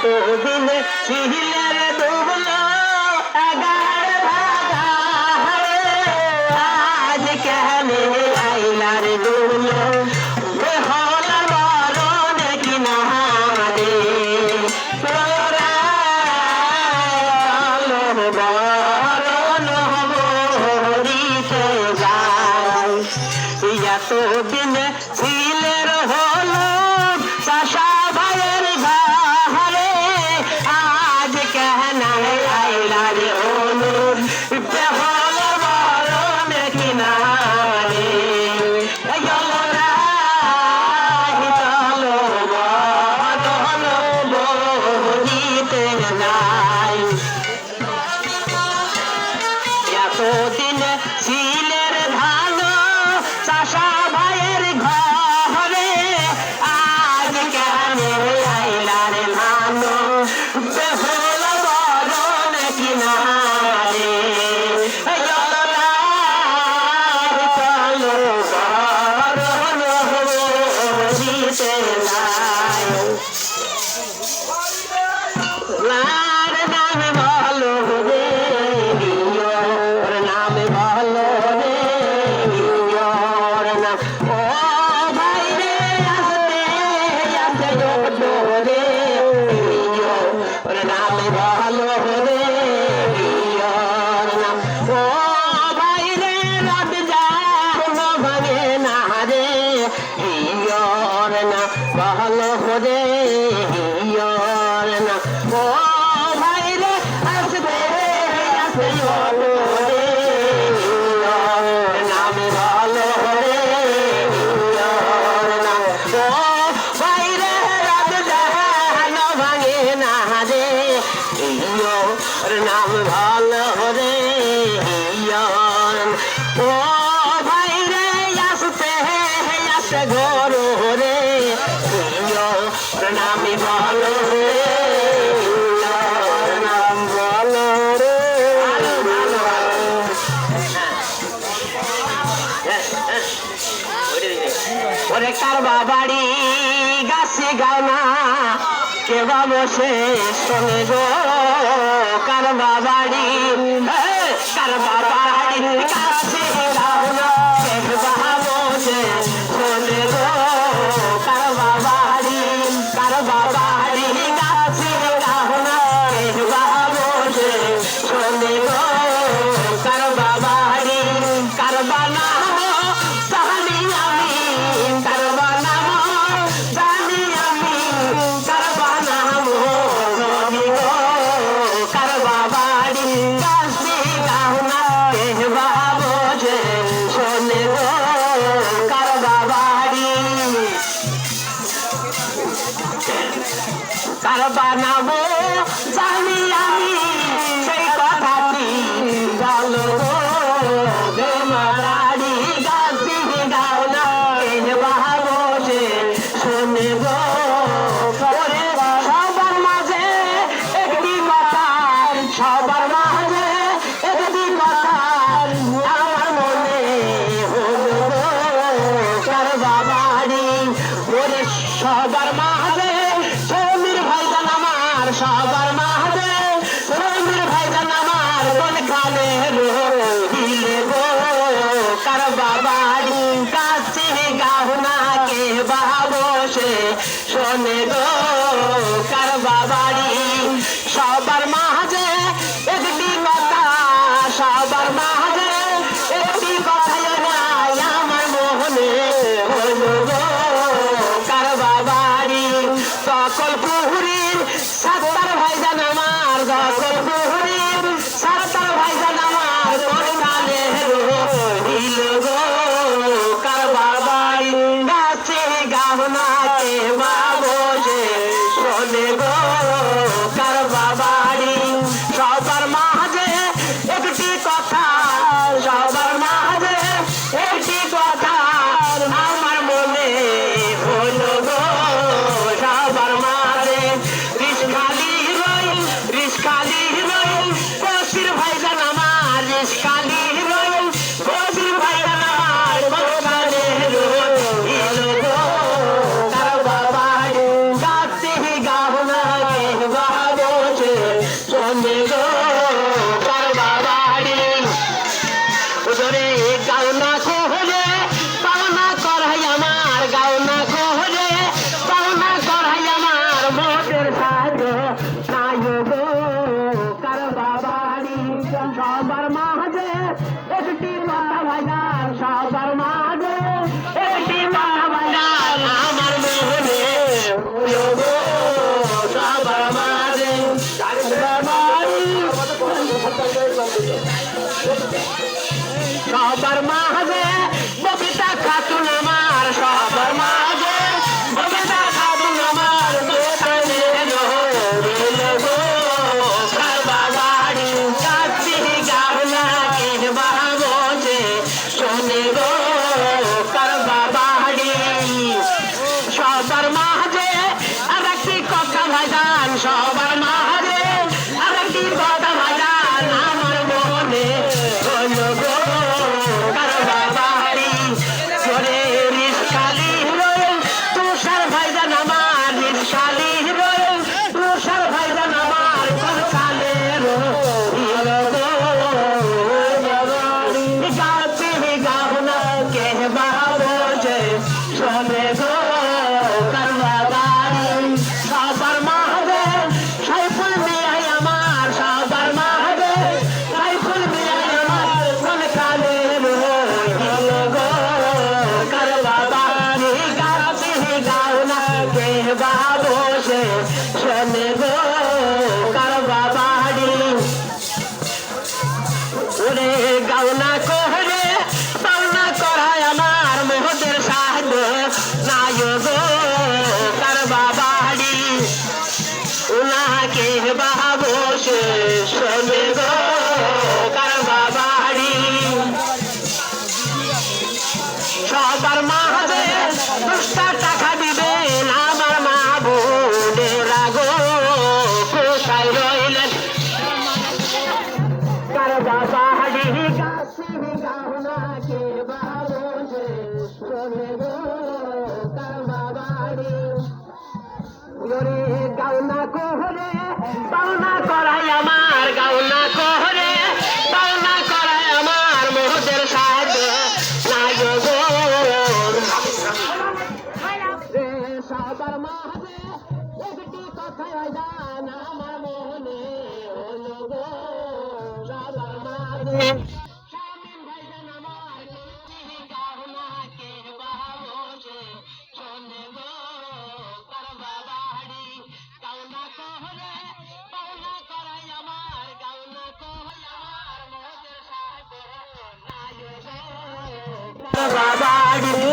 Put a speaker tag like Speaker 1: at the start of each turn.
Speaker 1: এতদিন ছিলের ডুবলো 11 ভাগা আজ কেন আইলার ডুবলো হলার বরণ কিনারে বরণ হরিতে যায় এতদিন ছিলের হলো চাষা ভাইয়ের ঘরে আজ কেন আইলা রে অনুর বেহল বরণ কিনারে চলো বরণ বহিতে যায় এতদিন ছিলের ধান চাষা ভাইয়ের ঘরে আজ কেন আইলার ধান বেহুল বরণ কিনারে চলো বরণ হরিতে যায় লার নাম বলো রে ওর নাম বলো রে ওর নাম ও ভাই রে আসতে আসতে রে ওর নাম বলো রে ওর নাম ও ভাই রে রাত যায় ভাঙে না রে ওর নাম বলো রে ওর নাম ও ভাই রে আসবে আসবে বলো রে ওর নাম বলো রে ওর নাম ও ভাই রে রাত জাহান ভাঙে না রে ওর নাম ভালো রে ও ভাই রে আসতে আসতে ঘর রে ওর নাম ভালো রে ওরে কারবা বাড়ি গাছে গাওনা কেবা বসে শোনে গো কারবা বাড়ি কারবা বাড়ি গাছে গাওনা কেবা বসে শোনে গো কারবা বাড়ি গাছে গাওনা কেবা বসে শোনে গো কারবা বাড়ি কারবা না কার বানাবো জানি আমি সেই কথাটি বলো বেমারারি গাছি গাও না বাবো যে শোনে গো সবার মাঝে একটি কথা সবার মাঝে একটি কথা আমার মনে হলো কার বাবারি ওরে সবার মাঝে সবার মাঝে রঙের ভাইজান আমার কোন খালে রহিলে গো কার বাবারি কাছে গাওনা কে বসে শোনে গো কার বাবারি সবার মাঝে একটি কথা সবার মাঝে একটি কথা আমার মনে হলো গো কার বাবারি সকল পুরীর সাত্তার ভাইজান আমার সকল পুরীর সাত্তার ভাইজান আমার কোন কালে রহিল গো কার বাবারি গাছে গাওনা কে বসে গাওনা কোহরে পাওনা করাই আমার গাওনা কোহরে পাওনা করাই আমার মোদের সাহায্য নাই গো কার বাবাড়ি সবার মাঝে একটি কথা ভাইজান সবার মাঝে একটি কথা ভাইজান আমার মনে হলো গো সবার মাঝে সবার মাঝে ববিতা খাতুন আমার সবার মাঝে ববিতা খাতুন আমার দোকানে রইল গো কারবা বাড়ি কাঁদছি গাওনা কিনবা বসে শোনে গো কারবা বাড়ি সবার মাঝে আর একটি কথা ভাইজান সবার মাঝে আর একটি কথা ভাইজান আমার মনে হল গো কারবা বাড়ি করে রিসকালি রয়েল তুষার ভাইজান আমার রিসকালি রয়েল তুষার ভাইজান আমার কলকালে রইল গো গাতে গাওনা কেহবা বসে শোনে গো কারবা বাড়ি সবার মাঝে সাইফুল মিয়াই আমার সবার মাঝে সাইফুল মিয়াই আমার কলকালে রইল গো কারবা বাড়ি গাতে গাওনা কেহবা বসে শোনে গো কারবা বাড়ি ওরে গাওনা কোহরে পাওনা করায় আমার মোহদের সাহায্য নাই গো কারবা বাড়ি উনাকে বসে শোনে গো কারবা বাড়ি সবার মাঝে 10টা টাকা দিবেন আমার মা বোনেরা গো কোথায় রইলেন কারবা বাড়ি গাছি গাওনা কে বাবসে শোনে গো কারবা বাড়ি ওরে গাওনা কোহরে পাওনা করাই আমার গাওনা কোহরে পাওনা করাই আমার মোহদের সাহায্য নাই গো রে সবার মাঝে একটি কথা জান আমার মনে হলো গো সবার মাঝে শামিম ভাইজান আমার গাওনা কে বাবসে শোনে গো কারবা বাড়ি গাওনা কোহরে পাওনা করাই আমার গাওনা কোহরে আমার মোদের সাথে নাই গো কারবা বাড়ি